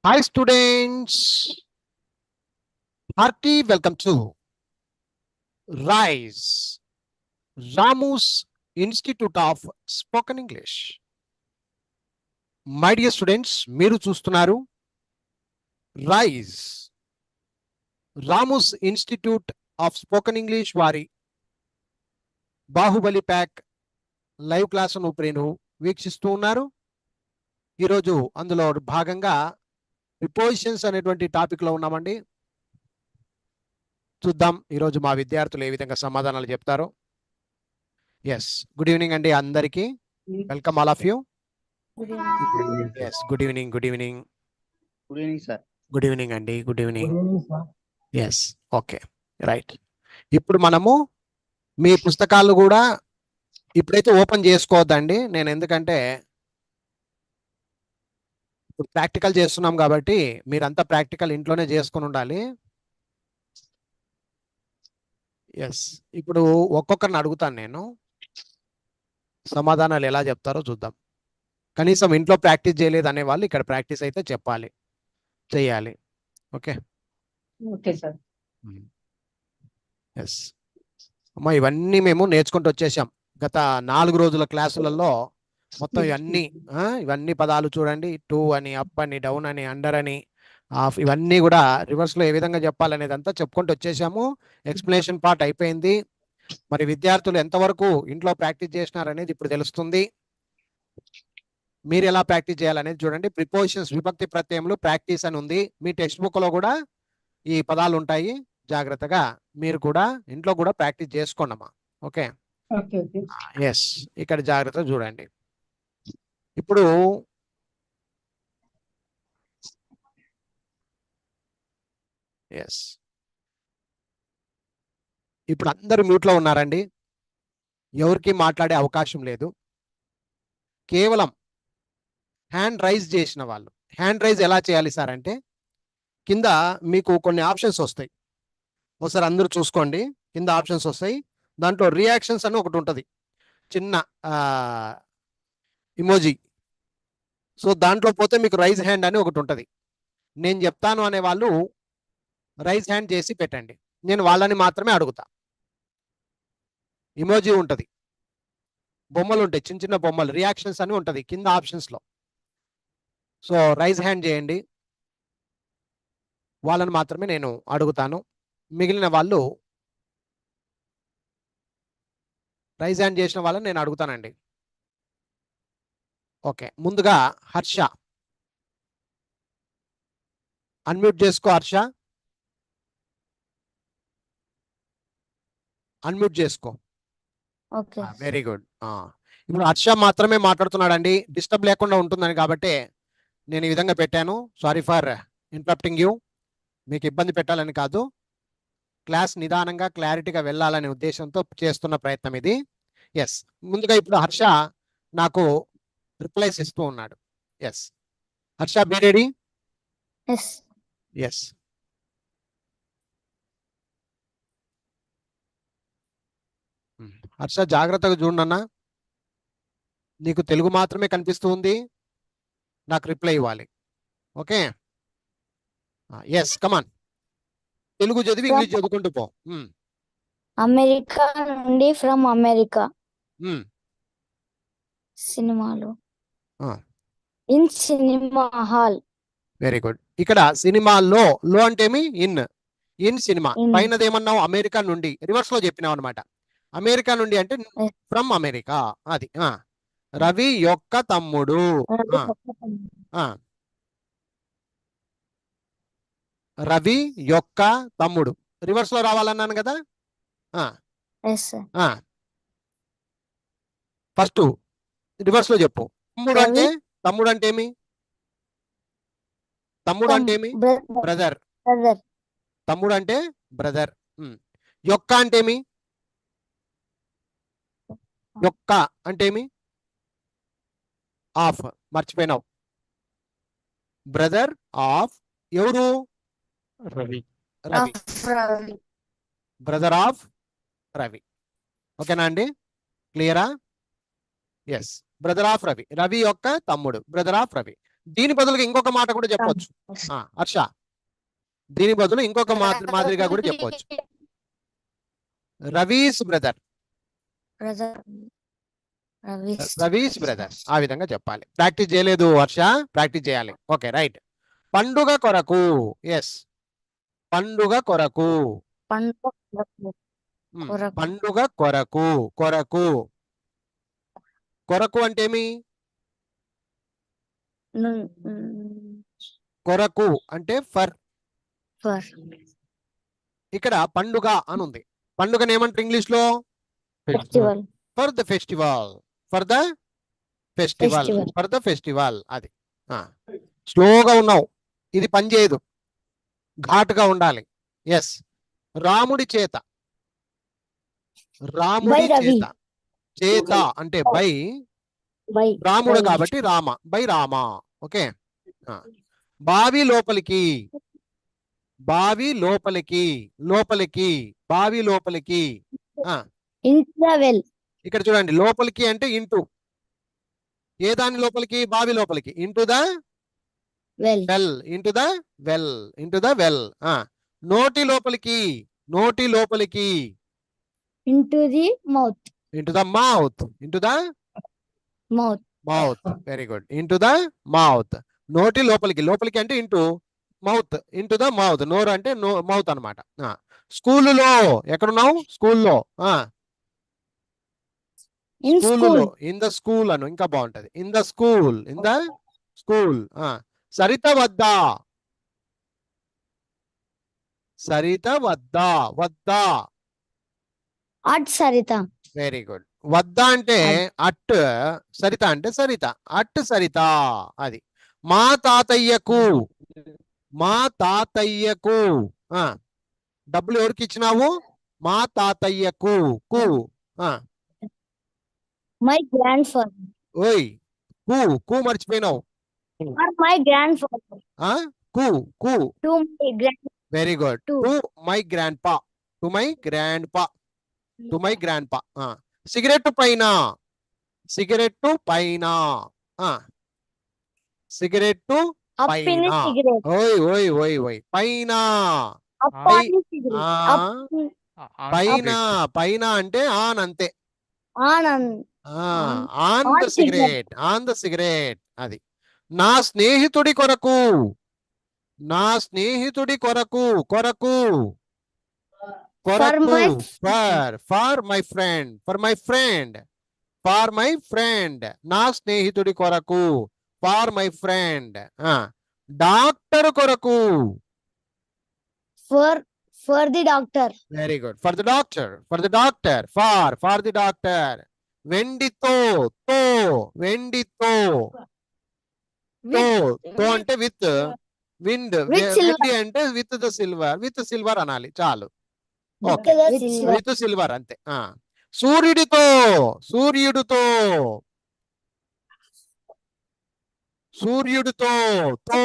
Hi students, hearty welcome to RISE, Ramu's Institute of Spoken English. My dear students, మీరు చూస్తున్నారు RISE, Ramu's institute of spoken English వారి Baahubali pack live క్లాసును ప్రేను వీక్షిస్తూ ఉన్నారు. ఈరోజు అందులో భాగంగా ప్రిపోజిషన్స్ అనేటువంటి టాపిక్ లో ఉన్నామండి. చూద్దాం ఈరోజు మా విద్యార్థులు ఏ విధంగా సమాధానాలు చెప్తారో. ఎస్, గుడ్ ఈవినింగ్ అండి అందరికీ. Welcome all of you. Yes, good evening. Good evening. Good evening sir. Good evening అండి. Good evening. Yes, okay, right. ఇప్పుడు మనము మీ పుస్తకాలు కూడా ఇప్పుడైతే ఓపెన్ చేసుకోవద్దండి. నేను ఎందుకంటే ఇప్పుడు ప్రాక్టికల్ చేస్తున్నాం కాబట్టి మీరంతా ప్రాక్టికల్ ఇంట్లోనే చేసుకుని ఉండాలి. ఎస్, ఇప్పుడు ఒక్కొక్కరిని అడుగుతాను నేను, సమాధానాలు ఎలా చెప్తారో చూద్దాం. కనీసం ఇంట్లో ప్రాక్టీస్ చేయలేదు అనే వాళ్ళు ఇక్కడ ప్రాక్టీస్ అయితే చెప్పాలి, చేయాలి. Okay okay sir. ఎస్ అమ్మా, ఇవన్నీ మేము నేర్చుకుంటూ వచ్చేసాం గత 4 రోజుల క్లాసులలో. మొత్తం ఇవన్నీ పదాలు చూడండి. టు అని, అప్ అని, డౌన్ అని, అండర్ అని, ఆఫ్, ఇవన్నీ కూడా రివర్స్ లో ఏ విధంగా చెప్పాలనేది అంతా చెప్పుకుంటూ వచ్చేసాము. ఎక్స్ప్లెనేషన్ పార్ట్ అయిపోయింది. మరి విద్యార్థులు ఎంతవరకు ఇంట్లో ప్రాక్టీస్ చేసినారనేది ఇప్పుడు తెలుస్తుంది. మీరు ఎలా ప్రాక్టీస్ చేయాలనేది చూడండి. ప్రిపోజిషన్స్, విభక్తి ప్రత్యయములు ప్రాక్టీస్ అని ఉంది. మీ టెక్స్ట్ బుక్ లో కూడా ఈ పదాలు ఉంటాయి. జాగ్రత్తగా మీరు కూడా ఇంట్లో కూడా ప్రాక్టీస్ చేసుకోండి అమ్మా. ఓకే, ఎస్, ఇక్కడ జాగ్రత్తగా చూడండి. ఇప్పుడు ఎస్, ఇప్పుడు అందరూ మ్యూట్లో ఉన్నారండి. ఎవరికి మాట్లాడే అవకాశం లేదు. కేవలం హ్యాండ్ రైజ్ చేసిన వాళ్ళు. హ్యాండ్ రైజ్ ఎలా చేయాలి సార్ అంటే, కింద మీకు కొన్ని ఆప్షన్స్ వస్తాయి. ఒకసారి అందరూ చూసుకోండి. కింద ఆప్షన్స్ వస్తాయి. దాంట్లో రియాక్షన్స్ అని ఒకటి ఉంటుంది, చిన్న ఇమోజీ. సో దాంట్లో పోతే మీకు రైజ్ హ్యాండ్ అని ఒకటి ఉంటుంది. నేను చెప్తాను అనే వాళ్ళు రైజ్ హ్యాండ్ చేసి పెట్టండి. నేను వాళ్ళని మాత్రమే అడుగుతా. ఇమోజీ ఉంటుంది, బొమ్మలు ఉంటాయి, చిన్న చిన్న బొమ్మలు, రియాక్షన్స్ అని ఉంటుంది కింద ఆప్షన్స్ లో. సో రైజ్ హ్యాండ్ చేయండి, వాళ్ళని మాత్రమే నేను అడుగుతాను. మిగిలిన వాళ్ళు రైజ్ హ్యాండ్ చేసిన వాళ్ళని నేను అడుగుతానండి. ఓకే, ముందుగా హర్ష, అన్మ్యూట్ చేసుకో. హర్ష, అన్మ్యూట్ చేసుకో. Very good. ఇప్పుడు హర్ష మాత్రమే మాట్లాడుతున్నాడండి, డిస్టర్బ్ లేకుండా ఉంటుందని కాబట్టి నేను ఈ విధంగా పెట్టాను. Sorry for interrupting you. మీకు ఇబ్బంది పెట్టాలని కాదు, క్లాస్ నిదానంగా క్లారిటీగా వెళ్ళాలనే ఉద్దేశంతో చేస్తున్న ప్రయత్నం ఇది. ఎస్, ముందుగా ఇప్పుడు హర్ష నాకు రిప్లైస్ ఇస్తూ ఉన్నాడు. Yes, Harsha, be ready? Yes, Harsha జాగ్రత్తగా చూడన్నా, నీకు తెలుగు మాత్రమే కనిపిస్తూ ఉంది, నాకు రిప్లై ఇవ్వాలి. ఓకే, ఎస్, కమాన్. తెలుగు చదివి ఇంగ్లీష్ చదువుకుంటూ పో. అమెరికా నుండి, ఫ్రమ్ అమెరికా. సినిమాలు, in cinema hall. Very good. ఇక్కడ సినిమాల్లో, లో అంటే ఏమి? In cinema. పైనది ఏమన్నావు? అమెరికా నుండి. రివర్స్ లో చెప్పినావు అనమాట. అమెరికా నుండి అంటే ఫ్రమ్ అమెరికా. అది రవి యొక్క తమ్ముడు. రవి యొక్క తమ్ముడు రివర్స్ లో రావాలన్నాను కదా. ఫస్ట్ రివర్స్ లో చెప్పు. తమ్ముడు అంటే ఏమి? తమ్ముడు అంటే ఏమి? బ్రదర్. తమ్ముడు అంటే బ్రదర్. యొక్క అంటే ఏమి? యొక్క అంటే ఏమి? ఆఫ్. మర్చిపోయినావు. బ్రదర్ ఆఫ్ ఎవరు? రవి. Brother of Ravi. ఓకేనా అండి? క్లియరా? Yes, brother of Ravi. Ravi యొక్క తమ్ముడు, బ్రదర్ ఆఫ్ రవి. దీని బదులుగా ఇంకొక మాట కూడా చెప్పొచ్చు. హర్ష, దీని బదులు ఇంకొక మాదిరిగా కూడా చెప్పొచ్చు. Ravi's brother, brother Ravi's brother, ఆ విధంగా చెప్పాలి. ప్రాక్టీస్ చేయలేదు హర్ష, ప్రాక్టీస్ చేయాలి. Okay, right. పండుగ కొరకు, ఎస్, పండుగ కొరకు. పండుగ ఉమ్, కొరకు. పండుగ కొరకు, కొరకు, కొరకు అంటే ఏమి? కొరకు అంటే ఫర్. ఫర్ ఇక్కడ పండుగ అని ఉంది. పండుగను ఏమంటారు ఇంగ్లీష్ లో? Festival. For the festival, for the festival, Festival. For the festival. అది స్లోగా ఉన్నావు, ఇది పని చేయదు, ఘాటుగా ఉండాలి. ఎస్, రాముడి చేత, రాముడి బై రవి. చేత, చేత అంటే బై, బై రాముడు బై. కాబట్టి రామ, బై రామ. ఓకే. బావి లోపలికి, బావి లోపలికి, లోపలికి, బావి లోపలికి. Into the well. ఇక్కడ చూడండి, లోపలికి అంటే ఇంటూ, ఏ దాని లోపలికి? బావి లోపలికి. Into the well. Well, into the well, into the well. నోటి లోపలికి, నోటి లోపలికి. Into the mouth. Into the mouth, into the mouth. Mouth. Very good, into the mouth. నోటి లోపలికి, లోపలికి అంటే into, mouth, into the mouth. నోరు అంటే మౌత్ అనమాట. స్కూలులో, ఎక్కడున్నావు? స్కూల్లో. ఇన్ స్కూలులో, స్కూల్. ఇన్ ద స్కూల్ అను, ఇంకా బాగుంటది. In the school, in the school. Saritha వద్ద, సరిత వద్ద, వద్ద. అట్ సరిత. Very good. వద్ద అంటే అట్, సరిత అంటే సరిత, అట్ సరిత. అది. మా తాతయ్యకు, మా తాతయ్యకు. డబ్బులు ఎవరికి ఇచ్చినావు? మా తాతయ్యకు. కు. My grandfather. ఓయ్, కు, కు మర్చిపోయినావు. For my grandfather. కు, కు. To my grand. Very good. To. To my grandpa, to my grandpa, to my grandpa. Cigarette పైన, సిగరెట్ పైన, సిగరెట్ అప్ పైన. In cigarette. ఓయ్ ఓయ్ ఓయ్ ఓయ్, పైన, అప్ ఆన్ సిగరెట్. అప్ పైన, పైన అంటే ఆన్ అంతే. Anand. On the cigarette, on the cigarette. అది. నా స్నేహితుడి కొరకు, నా స్నేహితుడి కొరకు, కొరకు, కొరకు. For my friend, for my friend, for my friend. నా స్నేహితుడి కొరకు, ఫర్ మై ఫ్రెండ్. డాక్టర్ కొరకు. For the doctor. Very good. For the doctor, for the doctor, for the doctor. వెండితో, తో, వెండితో, తో, తో అంటే విత్, విండ్, వెండి అంటే with the silver, with silver అనాలి చాలు. ఓకే, విత్ సిల్వర్ అంతే. సూర్యుడితో, సూర్యుడితో, సూర్యుడితో, తో,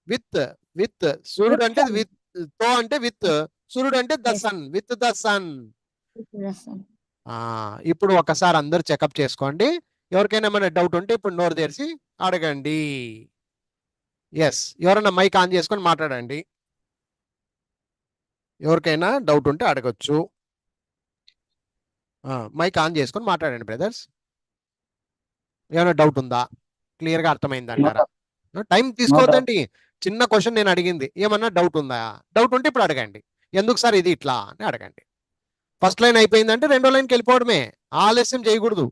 విత్, విత్. సూర్యుడు అంటే విత్, తో అంటే విత్, సూర్యుడు అంటే the sun, with the sun. ఇప్పుడు ఒకసారి అందరు చెకప్ చేసుకోండి. ఎవరికైనా ఏమైనా డౌట్ ఉంటే ఇప్పుడు నోరు తెరిచి అడగండి. ఎస్, ఎవరైనా మైక్ ఆన్ చేసుకొని మాట్లాడండి. ఎవరికైనా డౌట్ ఉంటే అడగచ్చు. మైక్ ఆన్ చేసుకొని మాట్లాడండి బ్రదర్స్. ఏమైనా డౌట్ ఉందా? క్లియర్ గా అర్థమైందంటారా? టైం తీసుకోవద్దండి. చిన్న క్వశ్చన్ నేను అడిగింది, ఏమన్నా డౌట్ ఉందా? డౌట్ ఉంటే ఇప్పుడు అడగండి. ఎందుకు సార్ ఇది ఇట్లా అని అడగండి. ఫస్ట్ లైన్ అయిపోయిందంటే రెండో లైన్కి వెళ్ళిపోవడమే, ఆలస్యం చేయకూడదు.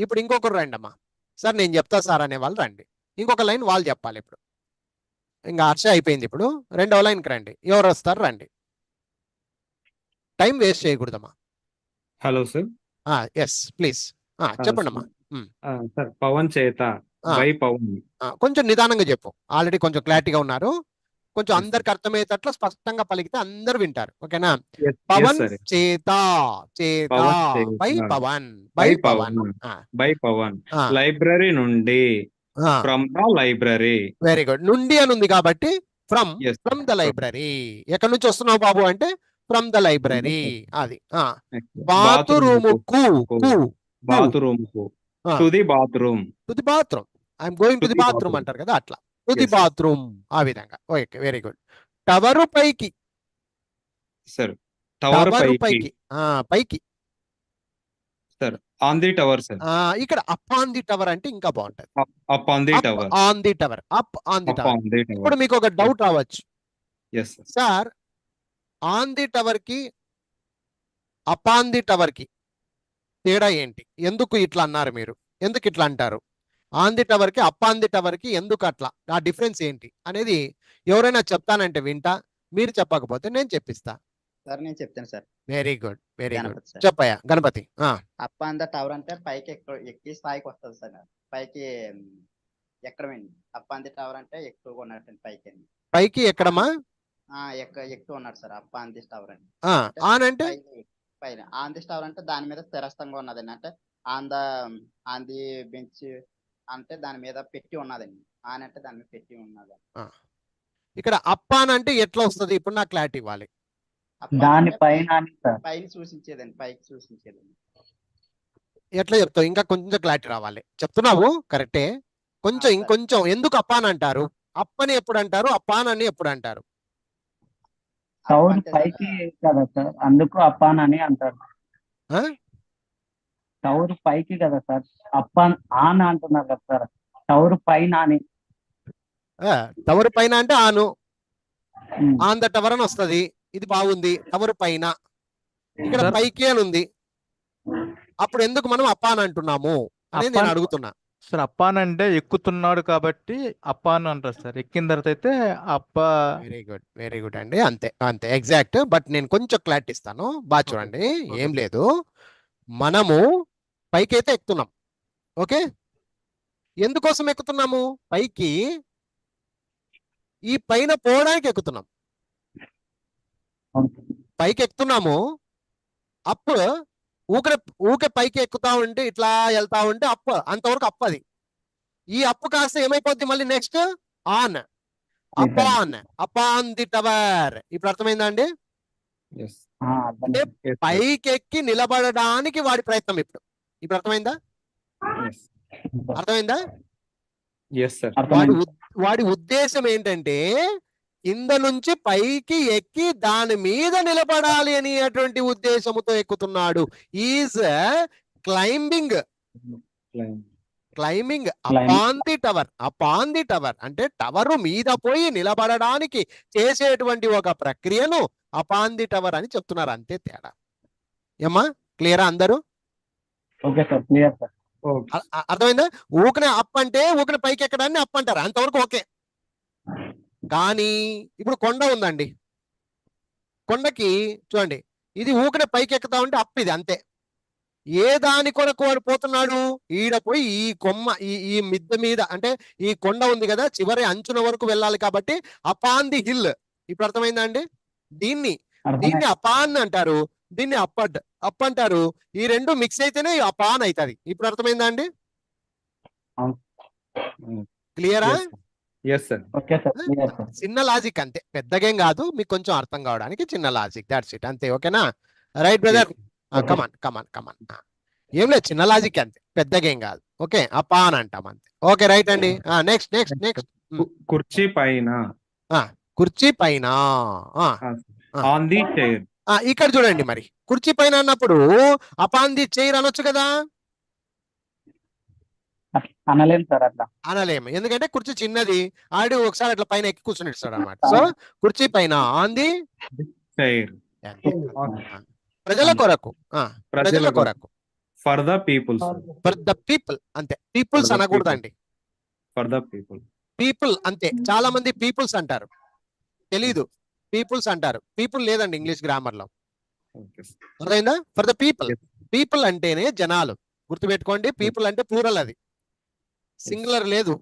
ఇప్పుడు ఇంకొకరు రండి అమ్మా. సార్ నేను చెప్తా సార్ అనే వాళ్ళు రండి. ఇంకొక లైన్ వాళ్ళు చెప్పాలి. ఇప్పుడు ఇంకా హర్ష అయిపోయింది. ఇప్పుడు రెండవ లైన్కి రండి. ఎవరు వస్తారు రండి. టైం వేస్ట్ చేయకూడదమ్మా. Hello sir. ఎస్ ప్లీజ్ చెప్పండి అమ్మా. సార్ పవన్ చేత, బై పవన్. కొంచెం నిదానంగా చెప్పు. ఆల్రెడీ కొంచెం క్లారిటీగా ఉన్నారు. కొంచెం Yes, అందరికి అర్థమయ్యేటట్లు స్పష్టంగా పలికితే అందరు వింటారు. ఓకేనా? Yes, Pawan sir. చేత, చేత, పవన్ చేత. By Pavan, by by Pavan. Pavan. By Pavan. Library నుండి, from the library. Very good. నుండి అని ఉంది కాబట్టి from, Yes, from the from. Library. ఎక్కడి నుంచి వస్తున్నావు బాబు అంటే ఫ్రమ్ ద లైబ్రరీ. అది. Next, బాత్రూమ్ కు, కు, బాత్రూమ్ కు. To the bathroom. To the bathroom. I'm going To to the the bathroom bathroom. అంటారు కదా అట్లా. To the Yes, sir. Bathroom ఆ విధంగా. Okay, very good. టవరు పైకి. సార్ టవర్ టవరు పైకి. పైకి. పైకి. Sir on the tower sir. ఇక్కడ అప్ ఆన్ ది టవర్ అంటే ఇంకా బాగుంటది. Up on the up tower. On the tower. Up on the up tower. On the ఇప్పుడు tower. మీకు ఒక డౌట్ రావచ్చు. Yes sir. Sir, on the tower కి up on the tower కి తేడా ఏంటి? ఎందుకు ఇట్లా అన్నారు మీరు? ఎందుకు ఇట్లా అంటారు? ఆన్ ది టవర్ కి అప్ ఆన్ ది టవర్ కి ఎందుకు అట్లా? ఆ డిఫరెన్స్ ఏంటి అనేది ఎవరైనా చెప్తానంటే వింటా, మీరు చెప్పకపోతే నేను చెప్పిస్తా. సార్ నేను చెప్తాను sir. Very good, very good. Ganapathi sir. చెప్పయ్యా Ganapathi. Up on the tower అంటే పైకి ఎక్కి స్థాయికి వస్తుంది సార్. పైకి ఎక్కడమండి. అప్ ఆన్ ది టవర్ అంటే ఎక్కువగా ఉన్నట్టండి పైకి. పైకి ఎక్కడమా? ఎక్కువ ఉన్నాడు sir up on the tower అండి. ఆన్ అంటే పైన ఆన్ ది టవర్ అంటే దాని మీద స్థిరస్థంగా ఉన్నదండి. అంటే ఆన్ ది బెంచ్ అంటే దాని మీద పెట్టి ఉన్నదండి. ఆన్ అంటే దాని మీద పెట్టి ఉన్నదండి. ఇక్కడ అప్ ఆన్ అంటే ఎట్లా వస్తుంది? ఇప్పుడు నాకు క్లారిటీ ఇవ్వాలి. దాని పైన పైకి సూచించేదండి. పైకి సూచించేదండి. ఎట్లా చెప్తావు? ఇంకా కొంచెం క్లారిటీ రావాలి. చెప్తున్నావు కరెక్టే, కొంచెం సరే. ఇంకొంచెం. ఎందుకు అపాన్ అంటారు? అప్పని ఎప్పుడు అంటారు? అపాన్ అని ఎప్పుడు అంటారు? టవర్ అంటే పైకి కదా సార్, అందుకు అప్పాన్ అని అంటారు. ఆ? టవర్ పైకి కదా సార్, అప్పాన్ ఆన్ అంటున్నారు కదా సార్, టవర్ పైన అని. టవర్ పైన అంటే ఆను. ఉమ్. ఆన్ ద టవర్ అని వస్తుంది. ఇది బాగుంది. టవర్ పైన. ఇక్కడ సార్, పైకి అని ఉంది. అప్పుడు ఎందుకు మనం అపాన్ అంటున్నాము అనేది నేను అప్పాన్ అడుగుతున్నా. సార్ అప్పాన్ అంటే ఎక్కుతున్నాడు కాబట్టి అప్పాన్ అంటారు సార్. ఎక్కిన తర్వాత అయితే అప్ప. వెరీ గుడ్, వెరీ గుడ్ అండి. అంతే అంతే, ఎగ్జాక్ట్. బట్ నేను కొంచెం క్లారిటీ ఇస్తాను, బాగా చూడండి. Okay. ఏం లేదు, మనము పైకి అయితే ఎక్కుతున్నాం. ఓకే, ఎందుకోసం ఎక్కుతున్నాము పైకి? ఈ పైన పోవడానికి ఎక్కుతున్నాం. పైకి ఎక్కుతున్నాము. అప్ ఊకే పైకి ఎక్కుతా ఉంటే ఇట్లా వెళ్తా ఉంటే అప్, అంతవరకు అప్. అది ఈ అప్ కాస్త ఏమైపోద్ది మళ్ళీ next on. Upon the tower. ఇప్పుడు అర్థమైందా అండి? Yes. అంటే Yes, sir. పైకెక్కి నిలబడడానికి వాడి ప్రయత్నం. ఇప్పుడు అర్థమైందా? Yes. అర్థమైందా? Yes, sir. వాడి ఉద్దేశం ఏంటంటే కింద నుంచి పైకి ఎక్కి దాని మీద నిలబడాలి అనేటువంటి ఉద్దేశముతో ఎక్కుతున్నాడు. Is climbing. Climbing upon the tower. Upon the tower అంటే టవర్ మీద పోయి నిలబడడానికి చేసేటువంటి ఒక ప్రక్రియను అపాన్ ది టవర్ అని చెప్తున్నారు. అంతే తేడా. ఏమ్మా, క్లియరా అందరూ? Okay sir, clear sir. Okay. అర్థమైందా? ఊకనే అప్ అంటే ఊకనే పైకి ఎక్కడాన్ని అప్ అంటారు, అంతవరకు ఓకే. కానీ ఇప్పుడు కొండ ఉందండి. కొండకి చూడండి, ఇది ఊకనే పైకి ఎక్కుతా ఉంటే అప్. ఇది అంతే. ఏ దాని కొరకు వాడు పోతున్నాడు? ఈడ పోయి ఈ కొమ్మ ఈ మిద్దె మీద, అంటే ఈ కొండ ఉంది కదా, చివరి అంచున వరకు వెళ్ళాలి కాబట్టి అపాన్ ది హిల్. ఇప్పుడు అర్థమైందా అండి? దీన్ని అపాన్ అంటారు, దీన్ని అప్ అంటారు. ఈ రెండు మిక్స్ అయితేనే అపాన్ అవుతుంది. ఇప్పుడు అర్థమైందా అండి? క్లియరా? Yes, sir. Yes, sir. Okay sir, clear sir. చిన్న లాజిక్ అంతే, పెద్దగేం కాదు. మీకు కొంచెం అర్థం కావడానికి చిన్న లాజిక్, దాట్స్ ఇట్. అంతే. ఓకేనా? రైట్ బ్రదర్, కమాన్ కమాన్ కమాన్. ఏం లేదు, చిన్న లాజిక్ అంతే, పెద్దగేం కాదు. ఓకే, అపాన్ అంటాం అంతే. ఓకే, రైట్ అండి. Next next next. కుర్చీ పైన. కుర్చీ పైన. On the chair. ఇక్కడ చూడండి, మరి కుర్చీ పైన అన్నప్పుడు అపాన్ ది చైర్ అనొచ్చు కదా? అనలేం సార్ అట్లా. అనలేము, ఎందుకంటే కుర్చీ చిన్నది. ఆడు ఒకసారి అట్లా పైన ఎక్కి కూర్చుని ఇస్తాడు అనమాట. సో కుర్చీ పైన ఆన్ ది చైర్. ప్రజల కొరకు. ప్రజల కొరకు. For the peoples. For the people అంతే. పీపుల్స్ అనకూడదండి. For the people. పీపుల్ అంతే. చాలా మంది పీపుల్స్ అంటారు, తెలీదు. పీపుల్స్ అంటారు, పీపుల్ లేదండి ఇంగ్లీష్ గ్రామర్ లో. అర్థమైందా? For the people. పీపుల్ అంటేనే జనాలు. గుర్తుపెట్టుకోండి, పీపుల్ అంటే ప్లూరల్, అది సింగులర్ లేదు,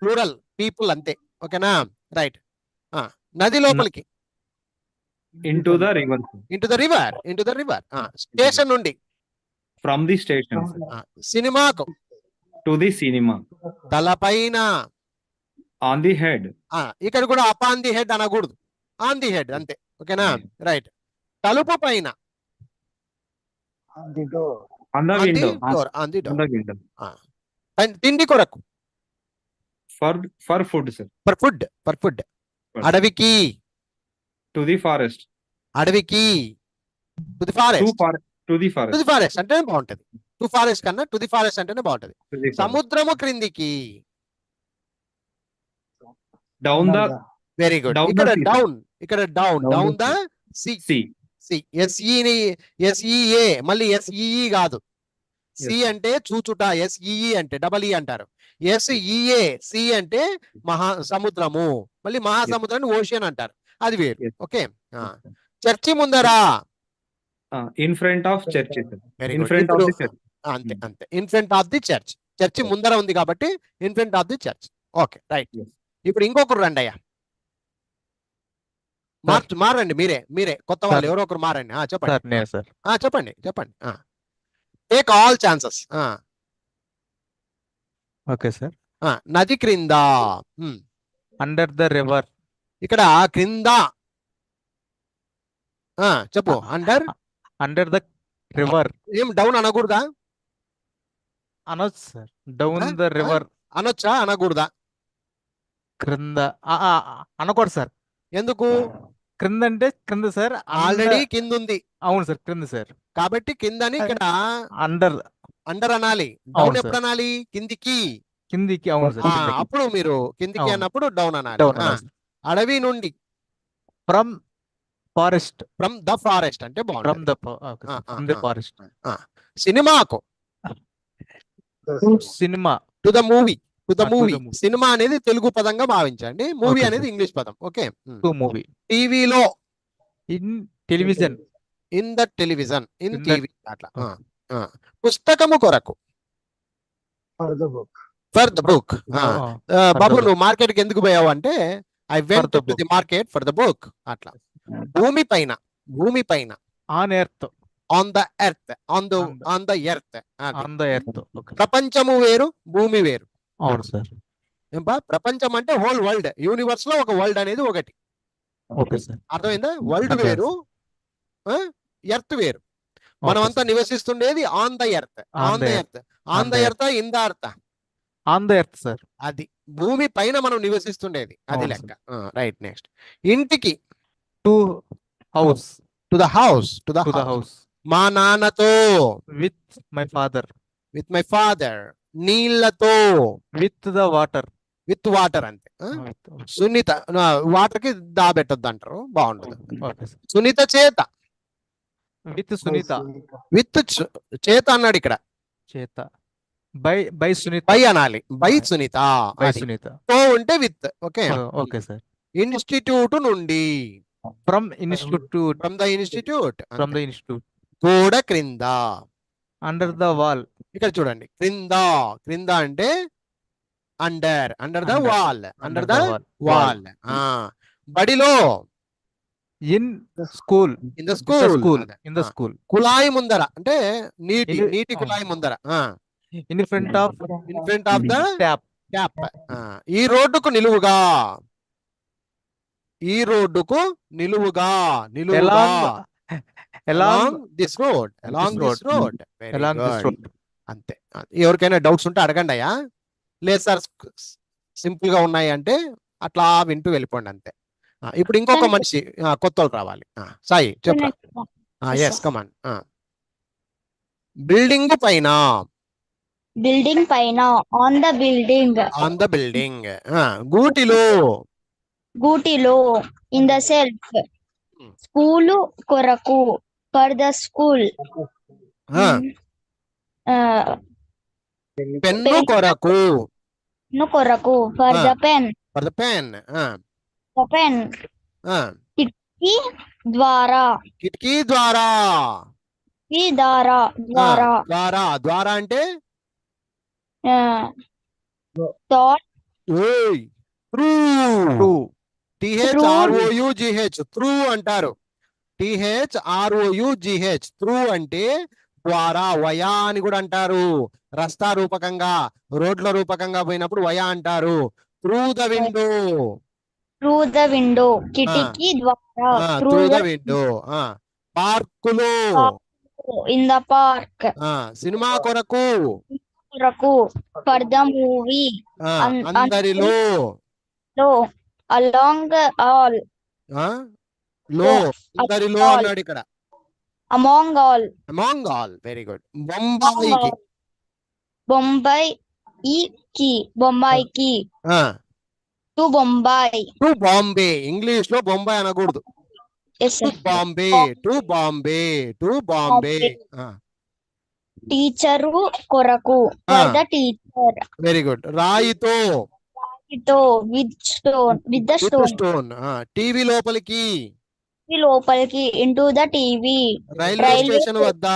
ప్లూరల్. పీపుల్ అంతే. ఓకేనా? రైట్. నది లోపలికి. Into the river. Into the river. Into the river. Station నుండి. From the station. సినిమాకు. To the cinema. తలపైన. On the head. ఇక్కడ కూడా అపాన్ ది హెడ్ అనకూడదు, ఆన్ ది హెడ్ అంతే. ఓకేనా? రైట్. తలుపు పైన. On the on the window door, on the on door. The window తిండి కొరకు, for food sir for food, for food. అడవికి, టు ది ఫారెస్ట్ అడవికి, to the to forest. Forest to the to forest the forest అంటేనే బాగుంటది. To forest కన్నా to the forest అంటేనే బాగుంటది. సముద్రము క్రిందికి, down the very good. Down the ఇక్కడ sea, sir. డౌన్, ఇక్కడ down, Down down the the sea. Sea sea, ఎస్ఈని, ఎస్ఈఏ, మళ్ళీ ఎస్ఈఈ కాదు. Sea Yes. అంటే చూచుట, ఎస్ఈఈ అంటే డబల్ ఈ అంటారు. ఎస్ఈఏ, సి అంటే సముద్రము, మళ్ళీ మహాసముద్రాన్ని ఓషియన్ అంటారు, అది వేరు. Yes. ఓకే. చర్చి ముందర, in front of church very in good. Front of ఇప్పుడు ది చర్చ్ అంతే అంతే, in front of the church. Church ముందర ఉంది కాబట్టి in front of the church. Okay, right. Yes. ఇప్పుడు ఇంకొకరు రండి అయ్యా, మారండి. మీరే కొత్త వాళ్ళు Sir. ఎవరో ఒకరు మారండి. చెప్పండి. సార్ నేను సార్ చెప్పండి. Take all chances. Okay sir. నది క్రింద, అండర్ ద రివర్. ఇక్కడ క్రింద, చెప్పు. అండర్ ద రివర్ ఏం డౌన్ అనకూడదా? అనొచ్చు సార్. డౌన్ ద రివర్ అనొచ్చా, అనకూడదా? క్రింద అనకూడదు సార్. ఎందుకు? క్రింద అంటే క్రింద సార్. ఆల్రెడీ కింద ఉంది అవును సార్, క్రింద సార్. కాబట్టి కిందని ఇక్కడ అండర్ అండర్ అనాలి. అవును డౌన్ సార్. ఎప్పుడు అనాలి? కిందికి. కిందికి. అవును సార్, కిందికి. అప్పుడు మీరు కిందికి అవును. అన్నప్పుడు డౌన్ అనాలి. డౌన్ అనాలి. అడవి నుండి, from forest. From the forest అంటే ఫ్రమ్ బాగుంటుంది. The from the forest. సినిమాకు, cinema. To the movie, to the to the movie. movie. Cinema అనేది తెలుగు పదంగా భావించండి, మూవీ Okay, అనేది sir. ఇంగ్లీష్ పదం. ఓకే. To movie. టీవీలో, in television. In the television, in In the- TV అట్లా. పుస్తకము కొరకు, ఫర్ ద బుక్. బాబు, the నువ్వు మార్కెట్ కి ఎందుకు పోయావు అంటే, I went the to the market for the book. అట్లా. భూమి పైన, భూమి పైన, on earth. On the earth, on the On the- on the earth. On the earth. Okay. ప్రపంచము వేరు, భూమి వేరు. అవును సార్. ఏంపా, ప్రపంచం అంటే హోల్ వరల్డ్, యూనివర్స్ లో ఒక వరల్డ్ అనేది ఒకటి. Okay sir. అర్థమైందా? వరల్డ్ అర్థమైంది. వేరు, ఎర్త్ వేరు. మనమంతా నివసిస్తుండేది on the earth, on the earth, on the the earth, in the earth. On the earth sir. అది భూమి పైన మనం నివసిస్తుండేది, అది అవును లెక్క. రైట్. నెక్స్ట్, ఇంటికి, to house. To the house, to the to the house. House. మా నాన్నతో, with my father. With my father. నీళ్లతో, with the water. With water. అంతే. సునీత, వాటర్ కి దాబెట్టొద్దు అంటారు, బాగుండదు. Okay sir. సునీత చేత, విత్ సునీత. విత్ చేత అన్నాడు ఇక్కడ. చేత. బై సునీత. బై అనాలి, బై సునీత. బై అది. సునీత. తో ఉంటే with. Okay. Okay sir. Institute నుండి, from institute. From the institute. From the institute. గోడ క్రింద, అండర్ ద వాల్. ఇక్కడ చూడండి, క్రింద, క్రింద అంటే under, under the Under. Wall, under the wall. Wall. బడిలో, in school. In the school. In the school. కుళాయి ముందర అంటే నీటి, ఇది- నీటి కుళాయి ముందర. In front of in front of the tap. Cap. ఈ రోడ్డుకు నిలువుగా, ఈ రోడ్డుకు నిలువుగా, నిలువుగా. along this road, along this road. along this road. అంతే. ఎవరికైనా డౌట్స్ ఉంటే అడగండి అయ్యా. లేదు సార్, సింపుల్ గా ఉన్నాయి అంటే అట్లా వింటూ వెళ్ళిపోండి, అంతే. ఇప్పుడు ఇంకొక మనిషి, కొత్త వాళ్ళు రావాలి. సాయి చెప్పరా. Yes, come on. బిల్డింగ్ పైన, బిల్డింగ్ పైన, on the building. On the building. గూటిలో, గూటిలో, ఇన్ ద సెల్ఫ్. స్కూలు కొరకు, ఫర్ ద స్కూల్. పెన్ను కొరకు, కొరకు, for the pen. For the pen. The pen. కిటికీ ద్వారా, కిటికీ ద్వారా, ఈ ద్వారా, ద్వారా. ద్వారా, ద్వారా అంటే thought. Through, True. THROUGH, through అంటారు. THROUGH, త్రూ అంటే ద్వారా, వయా అని కూడా అంటారు. రస్తా రూపకంగా, రోడ్ల రూపకంగా పోయినప్పుడు వయా అంటారు. Through the window, through the window. కిటికీ ద్వారా, త్రూ ద విండో. పార్కులో, in the park. సినిమా కొరకు కొరకు for the movie. అందరిలో Along all. లో అందరిలో all. అన్నాడు ఇక్కడ. Among all. Among all. Very good. బొంబాయికి. బొంబాయికి to Bombay. To Bombay. English లో బొంబాయి అనకూడదు. To Bombay. To Bombay. To Bombay. Teacher కొరకు for the teacher. Very good. రాయితో. With the stone. Stone. TV లోపలికి. లోపలికి into the TV. Railway station వద్ద.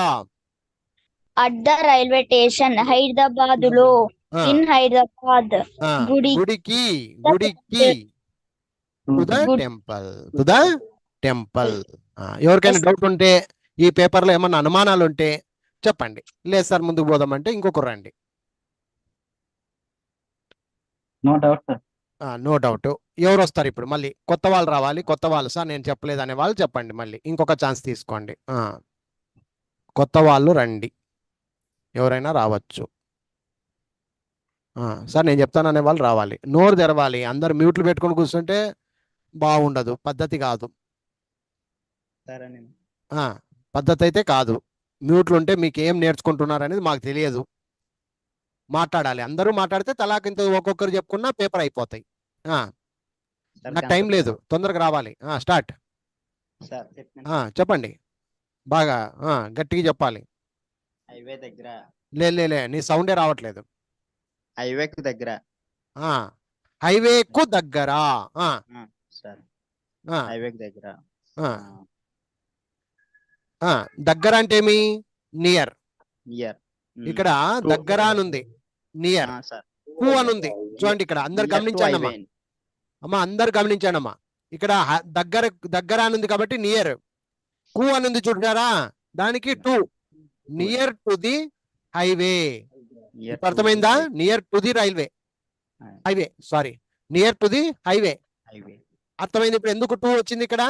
At the railway station Hyderabad లో. ఇన్ హైదరాబాద్. గుడికి. గుడికి. To the temple. To the temple. ఎవరికైనా doubt ఉంటే ఈ పేపర్ లో ఏమన్నా అనుమానాలు ఉంటే చెప్పండి. లేదు సార్ ముందుకు పోదామంటే ఇంకొకరు రండి. No doubt sir. No doubt. ఎవరు వస్తారు ఇప్పుడు? మళ్ళీ కొత్త వాళ్ళు రావాలి. కొత్త వాళ్ళు సార్ నేను చెప్పలేదు అనే వాళ్ళు చెప్పండి. మళ్ళీ ఇంకొక ఛాన్స్ తీసుకోండి. కొత్త వాళ్ళు రండి. ఎవరైనా రావచ్చు. సార్ నేను చెప్తాను అనే వాళ్ళు రావాలి. నోరు తెరవాలి. అందరు మ్యూట్లు పెట్టుకొని కూర్చుంటే బాగుండదు. పద్ధతి కాదు. పద్ధతి అయితే కాదు. మ్యూట్లు ఉంటే మీకు ఏం నేర్చుకుంటున్నారు అనేది మాకు తెలియదు. మాట్లాడాలి. అందరూ మాట్లాడితే తలాకింత ఒక్కొక్కరు చెప్పుకున్నా పేపర్ అయిపోతాయి. నాకు టైం లేదు. తొందరగా రావాలి. స్టార్ట్. చెప్పండి. బాగా గట్టిగా చెప్పాలి. హైవే దగ్గర. లే నీ సౌండే రావట్లేదు. హైవేకు దగ్గర. హైవేకు దగ్గర. హైవేకు దగ్గర. దగ్గర అంటే ఏమి? నియర్. నియర్. ఇక్కడ దగ్గర అని ఉంది. నియర్. కు అని ఉంది. చూడండి ఇక్కడ అందరు గమనించండి అమ్మా. అమ్మా అందరు గమనించండి అమ్మా. ఇక్కడ దగ్గర అని ఉంది కాబట్టి నియర్. కు అని ఉంది చూడారా, దానికి to. Near to the highway. అర్థమైందా? Near to the highway sorry near to the highway. అర్థమైంది ఇప్పుడు ఎందుకు టూ వచ్చింది ఇక్కడ?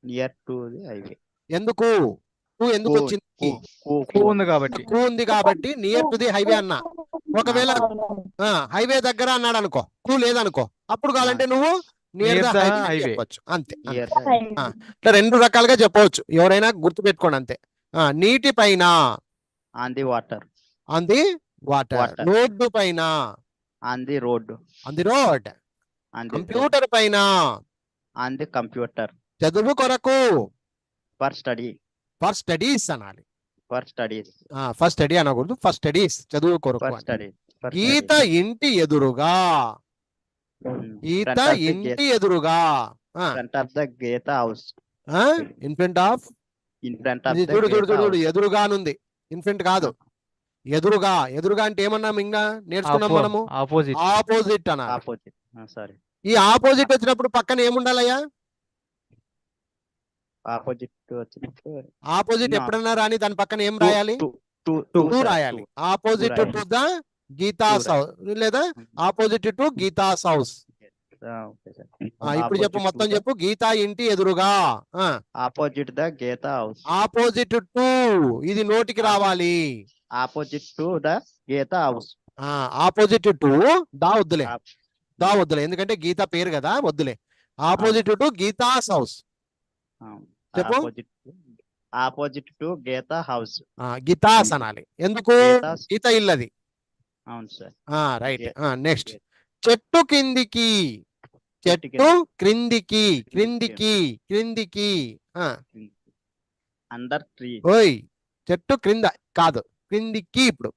Near to the highway. ఎందుకు టూ ఎందుకు వచ్చింది? కు ఉంది కాబట్టి నియర్ టు ది హైవే అన్నా. ఒకవేళ హైవే దగ్గర అన్నాడు అనుకో, కు లేదనుకో, అప్పుడు కావాలంటే నువ్వు నియర్ ద హైవే చెప్పొచ్చు. అంతే. ఇట్లా రెండు రకాలుగా చెప్పవచ్చు. ఎవరైనా గుర్తు పెట్టుకోండి అంతే. నీటి పైన. On the water. On the water. Road పైన. On the road. On the road. Computer పైన. On the computer. చదువు కొరకు. For study. ఫర్ స్టడీస్ అనాలి. For studies. ఫర్ స్టడీ అనకూడదు. ఫర్ స్టడీస్ చదువు కొరకు. గీత ఇంటి ఎదురుగా. గీత ఇంటి ఎదురుగా. Front of the Geetha house. In front of. చూడు చూడు చూడు ఎదురుగా ఉంది. ఇన్ఫ్రంట్ కాదు, ఎదురుగా. ఎదురుగా అంటే ఏమన్నాం ఇంకా నేర్చుకున్నాం మనము? ఆపోజిట్ అనాలి. ఈ ఆపోజిట్ వచ్చినప్పుడు పక్కన ఏముండాలయ్యా? ఆపోజిట్ ఎప్పుడన్నా రాని దాని పక్కన ఏం రాయాలి? టూ రాయాలి. Opposite to the Geetha's house లేదా ఆపోజిట్ టు గీతాస్ హౌస్. ఇప్పుడు చెప్పు, మొత్తం చెప్పు. గీతా ఇంటి ఎదురుగా. Opposite the Geetha house. Opposite to ఇది నోటికి రావాలి. Opposite to the Geetha house. Opposite to the వద్దులే, దా వద్దులే, ఎందుకంటే గీత పేరు కదా, వద్దులే. ఆపోజిట్ టు గీతాస్ హౌస్ చెప్పు. Opposite to Geetha house. Geetha's అనాలి. ఎందుకు? గీత ఇల్లది. అవును సార్. రైట్. నెక్స్ట్. చెట్టు కిందికి. చెట్టు క్రిందికి. క్రిందికి. క్రిందికి. Under tree. ఓయ్, చెట్టు క్రింద కాదు, క్రిందికి. ఇప్పుడు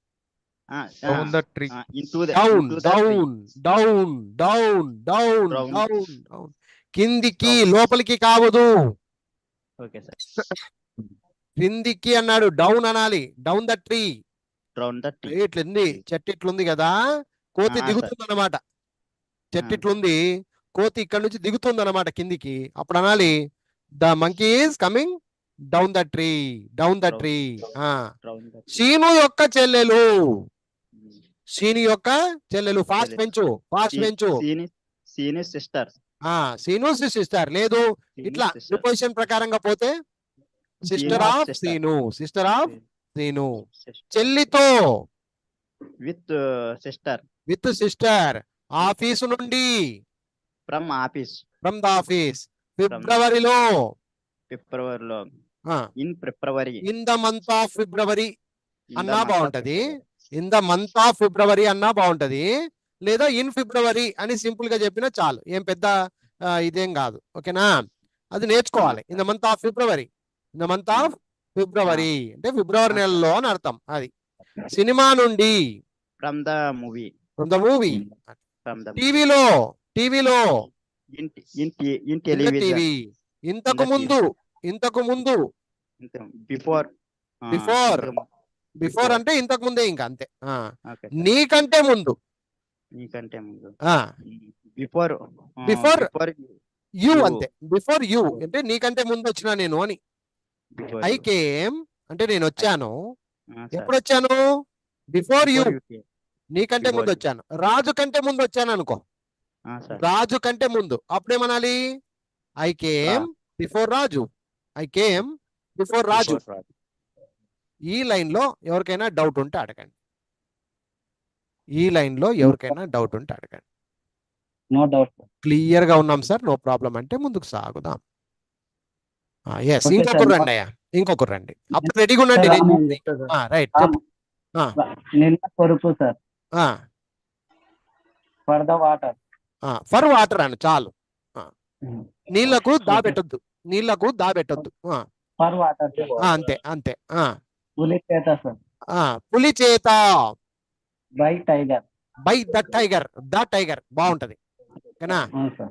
down down down down down down. కిందికి, లోపలికి కావదు. Okay sir. క్రిందికి అన్నాడు, డౌన్ అనాలి. Down the tree. Down the tree. ఇట్లుంది చెట్టు, ఇట్లుంది కదా, కోతి దిగుతుంది అన్నమాట. చెట్టు ఇట్లుంది, కోతి ఇక్కడ నుంచి దిగుతుంది అన్నమాట కిందికి. అప్పుడు అనాలి, the monkey is coming down the tree. Down the tree. Seenu యొక్క చెల్లెలు. సీను యొక్క చెల్లెలు. ఫాస్ట్ పెంచు, ఫాస్ట్ పెంచు. Scene sister. సీను సిస్టర్ లేదు. ఇట్లా ప్రిపోజిషన్ ప్రకారంగా పోతే sister of of sister. Seenu, sister of Seenu. చెల్లితో, with sister with sister. Office నుండి, from office. From the office. ఫిబ్రవరిలో, ఫిబ్రవరిలో. ఆ, in February. In the month of February అన్నా బాగుంటది. In the month of February అన్నా బాగుంటది, లేదా ఇన్ ఫిబ్రవరి అని సింపుల్ గా చెప్పినా చాలు, ఏం పెద్ద ఇదేం కాదు. ఓకేనా? అది నేర్చుకోవాలి. In the month of February, in the month of ఫిబ్రవరి అంటే ఫిబ్రవరి నెలలో అని అర్థం. అది సినిమా నుండి, from the movie. From the movie. From the టీవీలో, టీవీలో, ఇన్ టీవీ. టెలివిజన్. ఇంతకు In the ముందు, ఇంతకు ముందు. బిఫోర్. బిఫోర్, బిఫోర్ అంటే ఇంతకు ముందే, ఇంకా అంతే. ఓకే. నీకంటే ముందు, నీకంటే ముందు. ఆ, before. Before before you You. అంతే. బిఫోర్ యు అంటే నీకంటే ముందు వచ్చినా నేను అని. ఐ కేమ్ అంటే నేను వచ్చాను. ఎప్పుడు వచ్చాను? బిఫోర్ యు, నీకంటే ముందు Before you. వచ్చాను. రాజు కంటే ముందు వచ్చాను అనుకో, రాజు కంటే ముందు, అప్పుడేమనాలి? I came before Raju, I came before Raju. ఈ లైన్ లో ఎవరికైనా డౌట్ ఉంటే అడగండి. ఈ లైన్ లో ఎవరికైనా డౌట్ ఉంటే అడగండి. No doubt. క్లియర్ గా ఉన్నాం సార్, నో ప్రాబ్లం అంటే ముందుకు సాగుదాం. ఎస్, Okay, ఇంకొకరు sir. రండి అయ్యా, ఇంకొకరు రండి. అప్పుడు రెడీగా ఉండండి. రైట్, నిన్న కొరకు సార్. ఆ, for the water. For water అని చాలు. నీళ్లకు దాబెట్టొద్దు, నీళ్లకు దాబెట్టొద్దు. For water. అంతే అంతే. పులి చేత సార్. పులి చేత, by tiger. By the tiger, the tiger బాగుంటది. ఓకేనా? అవును సార్.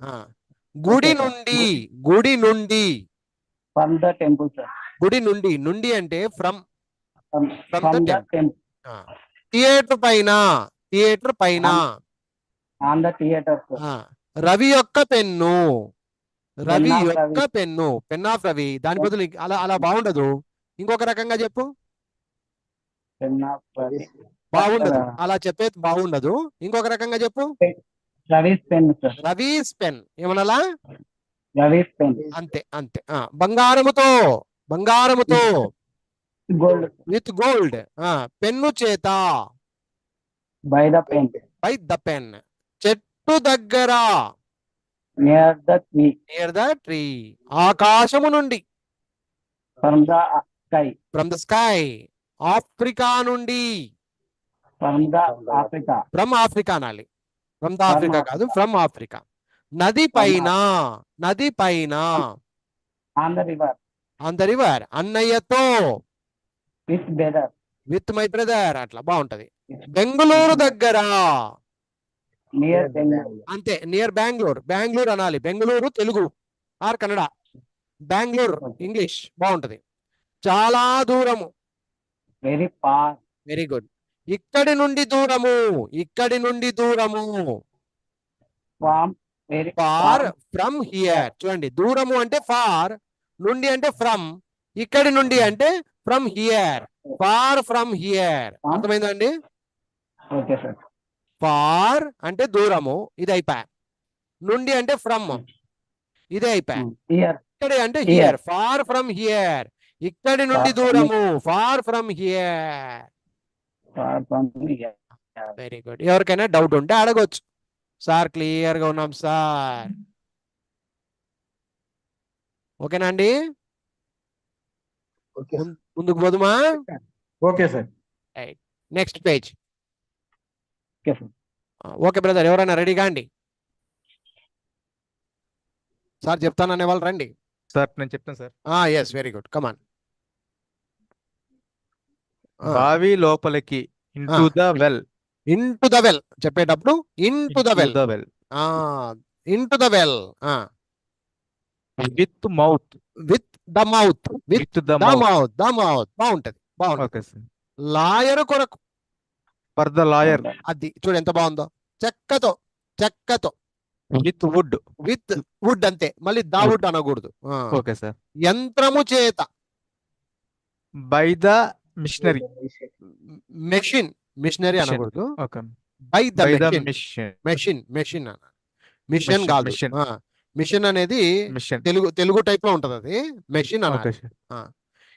గుడి Okay, sir. నుండి, గుడి నుండి, ఫ్రమ్ ద టెంపుల్ సార్. గుడి నుండి. నుండి అంటే from. From the temple. Theatre పైన, థియేటర్ పైన. On the theatre sir. Ravi యొక్క పెన్ను, రవి Pen of యొక్క Ravi. Pen, pen of Ravi. దాని బదులు అలా అలా బాగుండదు, ఇంకొక రకంగా చెప్పు. Pen of Ravi. బాగుండదు, అలా చెప్పేది బాగుండదు, ఇంకొక రకంగా చెప్పు. Ravi's pen sir. Ravi's pen. ఏమనాలా? రవీస్ పెన్. అంతే అంతే. బంగారముతో, బంగారముతో, గోల్డ్. With gold. పెన్ను చేత, by the pen. By the pen. చెట్టు దగ్గర, near the tree. Near the tree. ఆకాశము నుండి, from the sky. From the sky. Africa నుండి, from the Africa. From Africa అనాలి, ఫ్రమ్ ద ఆఫ్రికా కాదు, from Africa. నది పైన, నది పైన. On the river. On the river. అన్నయ్యతో, with brother. With my brother. అట్లా బాగుంటది. బెంగుళూరు దగ్గర, నియర్ బెంగళూరు. అంతే. నియర్ బెంగళూరు, బెంగళూరు అనాలి. బెంగళూరు తెలుగు ఆర్ కన్నడ, బెంగళూరు ఇంగ్లీష్ బాగుంటది. చాలా దూరము, వెరీ ఫార్. Very good. ఇక్కడి నుండి దూరము, ఇక్కడి నుండి దూరము. From. Very far from here. చూడండి, దూరము అంటే ఫార్, నుండి అంటే ఫ్రమ్, ఇక్కడి నుండి అంటే from here. Far from here. అర్థమైందండి? Okay sir. ఫార్ అంటే దూరము, ఇది అయిపోయా. నుండి అంటే ఫ్రమ్, ఇదే అయిపోయా. హియర్. ఇక్కడే అంటే హియర్. ఫార్ ఫ్రమ్ హియర్, ఇక్కడి నుండి దూరము. Far from here. Far from here. Very good. ఎవరికైనా డౌట్ ఉంటే అడగొచ్చు. సార్ క్లియర్ గా ఉన్నాం సార్. ఓకేనా అండి? ముందుకు పోదుమా? Okay sir. Next page. Okay sir. Okay brother, ఎవరైనా రెడీగా అండి? సార్ చెప్తాననే వాళ్ళు రండి. సార్ నేను చెప్తాను sir. Yes, very good, come on. బావి లోపలికి, into the well. Into the well చెప్పేటప్పుడు into the well, the well. Into the well. With mouth. With the mouth, with the the mouth. Mouth, the mouth. బాగుంటది, బాగుంటది. Okay sir. Lawyer కొరకు, for the lawyer. అది చూడు ఎంత బాగుందో. చెక్కతో, చెక్కతో. With would. విత్ వుడ్ అంతే, మళ్ళీ దా వుడ్ అనకూడదు. Okay sir. యంత్రము చేత, by the missionary. Machine, missionary Machine. అనకూడదు. Okay. By the by the machine, mission. Machine, machine అనాలి. మిషన్ Machine, కాదు. machine. మిషన్ అనేది మిషన్. తెలుగు టైప్ లో ఉంటది, అది మెషిన్ ఓకే అనాలి. సార్.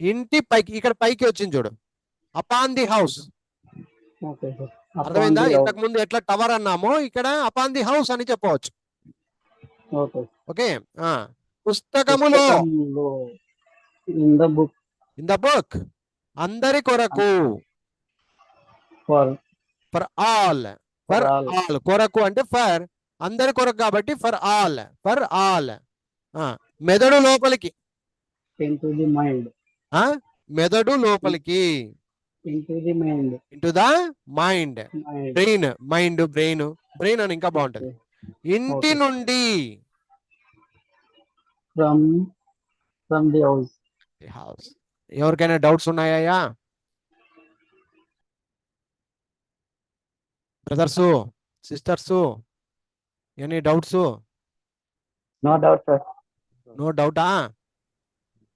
ఇంటి పైకి, ఇక్కడ పైకి వచ్చింది చూడు, upon the house. Okay sir. అర్థమైందా? ఇంతకు ముందు ఎట్లా టవర్ అన్నామో ఇక్కడ అపాన్ ది హౌస్ అని చెప్పవచ్చు. ఓకే. ఓకే. పుస్తకములో, in the book, in the book, అందరి కొరకు, for for all, for all, కొరకు అంటే ఫర్, అందరి కొరకు కాబట్టి ఫర్ ఆల్, ఫర్ ఆల్. మెదడు లోపలికి, ఇంటూ ది మైండ్, మెదడు లోపలికి, into the mind, into the mind, brain, mind, brain, brain అని ఇంకా బాగుంటది. ఇంటి నుండి, ఫ్రమ్ ది హౌస్. హౌస్. ఎవరికైనా డౌట్స్ ఉన్నాయా brothers, sisters? Any doubts? No doubt sir. No డౌటా?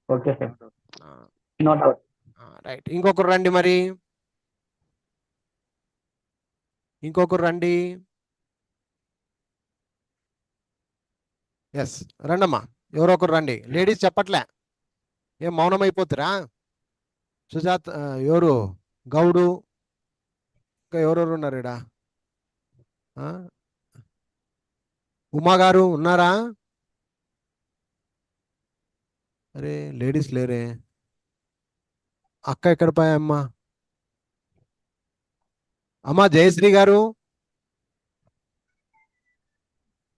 Okay sir, no doubt. Right. ఇంకొకరు రండి మరి, ఇంకొకరు రండి. ఎస్, రండమ్మా, ఎవరో ఒకరు రండి. లేడీస్ చెప్పట్లే, ఏం మౌనం అయిపోతురా? సుజాత్, ఎవరు, గౌడు, ఇంకా ఎవరెవరు ఉన్నారు ఇడా? ఉమా గారు ఉన్నారా? అరే లేడీస్ లేరే. అక్క ఎక్కడ పోయామ్మా? అమ్మా జయశ్రీ గారు,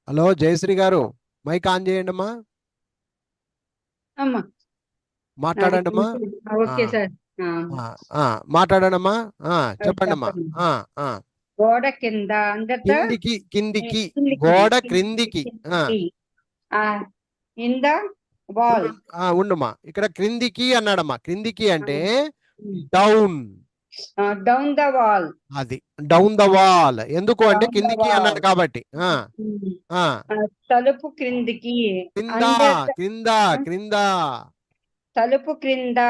హలో జయశ్రీ గారు, మైక్ ఆన్ చేయండి అమ్మా, అమ్మా మాట్లాడండి అమ్మా. Okay sir. మాట్లాడండి అమ్మా, చెప్పండి అమ్మా. గోడ కింద కిందికి, కిందికి, గోడ క్రిందికి. In the wall. ఉండమ్మా, ఇక్కడ క్రిందికి అన్నాడమ్మా. క్రిందికి అంటే డౌన్, డౌన్ ద వాల్. అది డౌన్ ద వాల్. ఎందుకు అంటే కిందికి అన్నాడు కాబట్టి. తలుపు క్రిందికి, క్రింద, క్రింద, క్రింద, తలుపు క్రింద,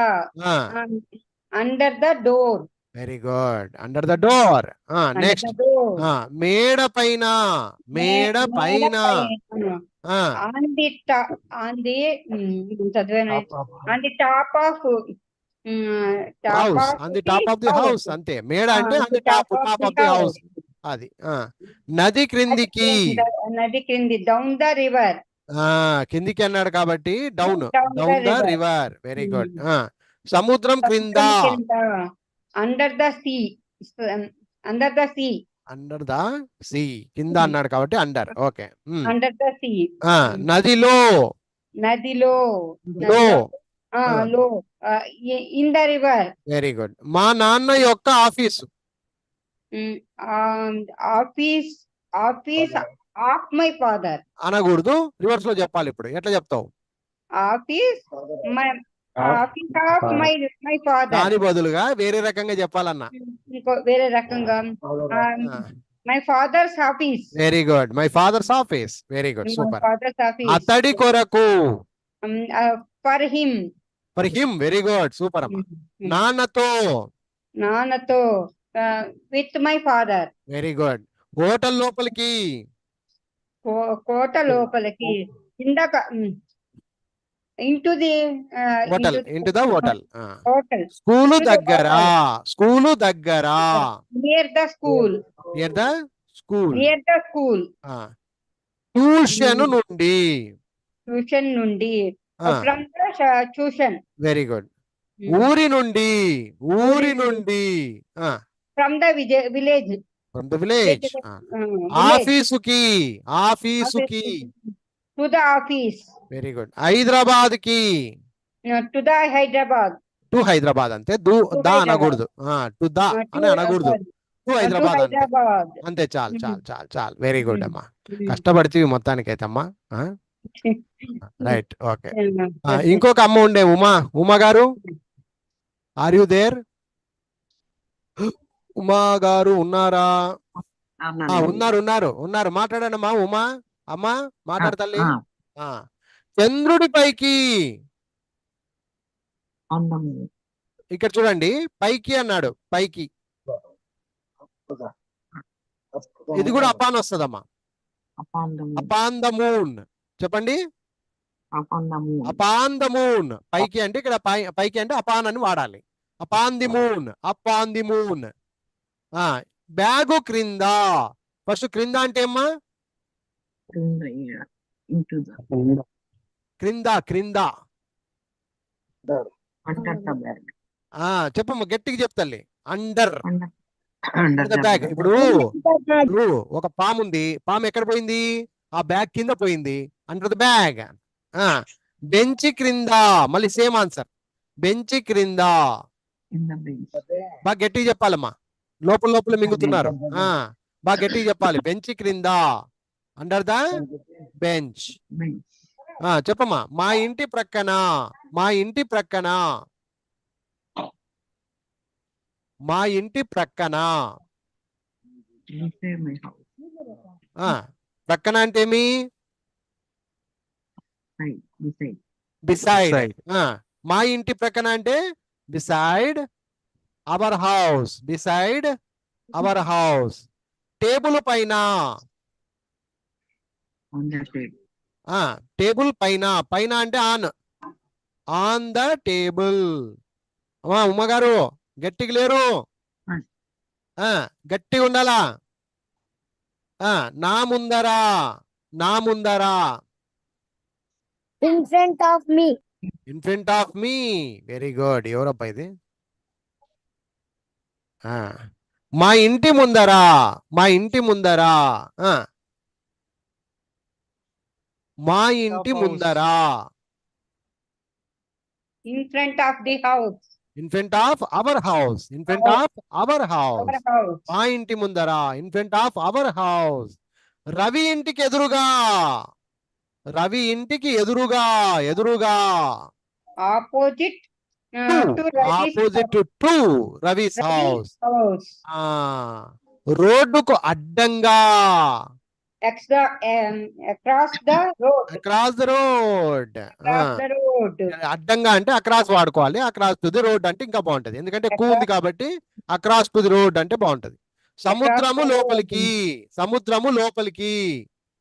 under the door. Very good, under the door. Next, మేడ పైన, మేడ పైన, on the top of house, on the top of the house. అంతే, మేడ అంటే on the top, top of the house. అది. నది క్రిందికి, నది క్రింది, డౌన్ ద రివర్. కిందికి అన్నాడు కాబట్టి down, down the river. Very good. సముద్రం క్రింద, under the sea, under the sea, under the sea. కింద అన్నాడు కాబట్టి under. Okay. Under the sea. నదిలో, నదిలో, లో, లో, in the river. Very good. మా నాన్న యొక్క office, office, office of my father అనకూడదు, రివర్స్ లో చెప్పాలి. ఇప్పుడు ఎట్లా చెప్తావు? Office, office of my father. దాని బదులుగా వేరే రకంగా చెప్పాలన్నా. ఇంకో వేరే రకంగా, my father's office. Very good, my father's office. Very good, super. Father's office. అతడి కొరకు, for him. For him. Very good, super అమ్మా. నాన్నతో, నాన్నతో, with my father. Very good. Hotel లోపలికి, కోట లోపలికి, ఇందాక into the hotel, into the hotel. Hotel. School దగ్గర, స్కూలు దగ్గర, near the school, near the school, near the school. Tuition నుండి, ట్యూషన్ నుండి, from the tuition. Very good. ఊరి నుండి, ఊరి నుండి, from the village, from the village. ఆఫీసుకి, ఆఫీసుకి, to the office. Very good. Hyderabad కి, to the Hyderabad. To Hyderabad. అంతే, దా అనకూడదు, టు దా అని అనకూడదు, టు హైదరాబాద్ అంతే. అంతే, చాలు చాలు చాలు చాలు. వెరీ గుడ్ అమ్మా, కష్టపడితే మొత్తానికి అయితే అమ్మా. Right, okay. ఇంకొక అమ్మ ఉండే, ఉమా, ఉమా గారు, ఆర్ యు దేర్? ఉమా గారు ఉన్నారా? ఉన్నారు, ఉన్నారు, ఉన్నారు. మాట్లాడండి అమ్మా. ఉమా, అమ్మా మాట్లాడతల్లి. చంద్రుడి పైకి, ఇక్కడ చూడండి, పైకి అన్నాడు, పైకి. ఇది కూడా అపాన్ వస్తుందమ్మా. Upon the moon. చెప్పండి. upon the moon. Upon the moon, పైకి అంటే ఇక్కడ పైకి అంటే అపాన్ అని వాడాలి. Upon the moon, up on the moon. Bag క్రింద, ఫస్ట్ క్రింద అంటే ఏమ్మా? In the air, into the క్రింద క్రింద. under the bag. చెప్పమ్మా, గట్టిగా చెప్తాలి. Under Under the the bag. bag. ఇప్పుడు ఒక పాము ఉంది, పాము ఎక్కడ పోయింది? ఆ బ్యాగ్ కింద పోయింది, అండర్ ద బ్యాగ్. బెంచి క్రింద, మళ్ళీ సేమ్ ఆన్సర్. బెంచి క్రింద. In the bench. బాగా గట్టిగా చెప్పాలమ్మా, లోపల లోపల మింగుతున్నారు. బాగా గట్టిగా చెప్పాలి. బెంచి క్రింద, అండర్ ద బెంచ్. Bench. చెప్పమ్మా. మా ఇంటి ప్రక్కన, మా ఇంటి ప్రక్కన, మా ఇంటి ప్రక్కన. Beside my house. ప్రక్కన అంటే ఏమి? Side. Beside. బిసైడ్. మా ఇంటి ప్రక్కన అంటే beside our house, beside our house. Table పైన, On the table. టేబుల్ పైన, పైన అంటే ఆన్, ఆన్ ద టేబుల్. ఉమ్మగారు గట్టిగా లేరు, గట్టిగా ఉండాలా. నా ముందరా, నా ముందరా. In front of me. In front of me. Very good. ఎవరబ్బా ఇది? మా ఇంటి ముందరా, మా ఇంటి ముందరా. మా ఇంటి ముందరా. In front of the house. In front of our house, in front of our house. Our house. మా ఇంటి ముందరా, in front of our house. Ravi ఇంటికి ఎదురుగా, రవి ఇంటికి ఎదురుగా, ఎదురుగా. Opposite to Ravi's opposite to Ravi's house. house. రోడ్డుకు అడ్డంగా, Across the road. Across the road. Across the road. అడ్డంగా అంటే అక్రాస్ వాడుకోవాలి, అక్రాస్ టు ది రోడ్ అంటే ఇంకా బాగుంటది. ఎందుకంటే కూ ఉంది కాబట్టి అక్రాస్ టు ది రోడ్ అంటే బాగుంటది. సముద్రము the road. లోపలికి, సముద్రము లోపలికి.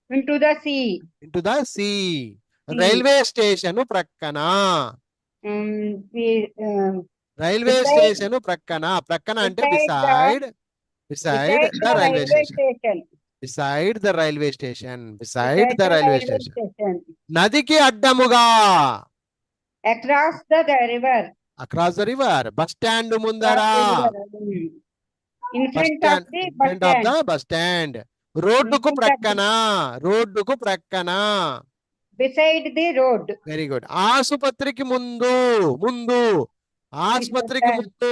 Into the sea. Into the sea. Railway station ప్రక్కన, రైల్వే beside- స్టేషన్ ప్రక్కన. ప్రక్కన అంటే beside, beside Beside the the railway railway station, station. Beside the railway station, beside Beside the the railway railway station. station. నదికి అడ్డముగా, Across the river. Across the river. Bus stand ముందరా, In bus front of stand, the in bus front of the stand. Bus stand. రోడ్డుకు front of ప్రక్కన, రోడ్డుకు ప్రక్కన. Beside the road. Very good. ఆసుపత్రికి ముందు, ముందు. ఆసుపత్రికి ముందు.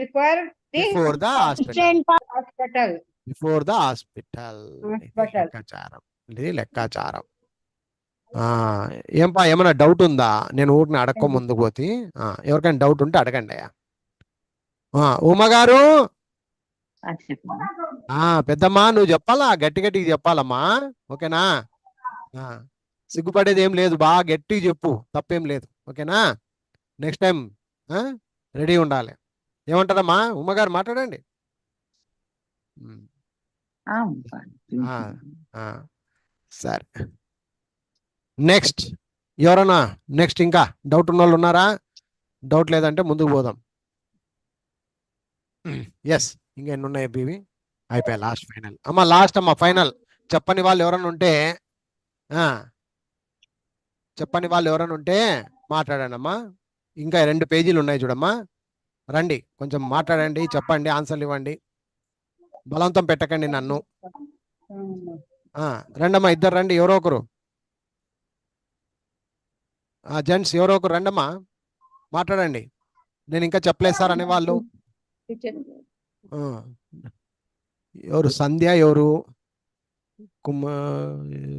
Before the before the hospital, Front of hospital. Before the hospital. Hospital. లెక్కాచారం, ఇది లెక్కాచారం. ఏంపా, ఏమైనా డౌట్ ఉందా? నేను ఊరిని అడక్క ముందుకు పోతే. ఎవరికైనా డౌట్ ఉంటే అడగండి. ఉమ్మగారు, పెద్దమ్మా నువ్వు చెప్పాలా, గట్టి గట్టిగా చెప్పాలమ్మా. ఓకేనా? సిగ్గుపడేది ఏం లేదు, బాగా గట్టిగా చెప్పు, తప్పేం లేదు. ఓకేనా? నెక్స్ట్ టైం రెడీ ఉండాలి. ఏమంటారమ్మా ఉమ్మగారు? మాట్లాడండి. సరే, నెక్స్ట్ ఎవరన్నా నెక్స్ట్ ఇంకా డౌట్ ఉన్న వాళ్ళు ఉన్నారా? డౌట్ లేదంటే ముందుకు పోదాం. ఎస్, ఇంకా ఎన్ని ఉన్నాయి ఇవి? అయిపోయా, లాస్ట్ ఫైనల్. అమ్మా లాస్ట్ అమ్మా ఫైనల్. చెప్పని వాళ్ళు ఎవరన్నా ఉంటే, చెప్పని వాళ్ళు ఎవరన్నా ఉంటే మాట్లాడండి అమ్మా. ఇంకా 2 పేజీలు ఉన్నాయి చూడమ్మా. రండి, కొంచెం మాట్లాడండి, చెప్పండి, ఆన్సర్లు ఇవ్వండి. బలవంతం పెట్టకండి నన్ను. రండమ్మా, ఇద్దరు రండి, ఎవరో ఒకరు. జెంట్స్ ఎవరో ఒకరు రండమ్మా, మాట్లాడండి. నేను ఇంకా చెప్పలేదు సార్ అనే వాళ్ళు ఎవరు? సంధ్య ఎవరు?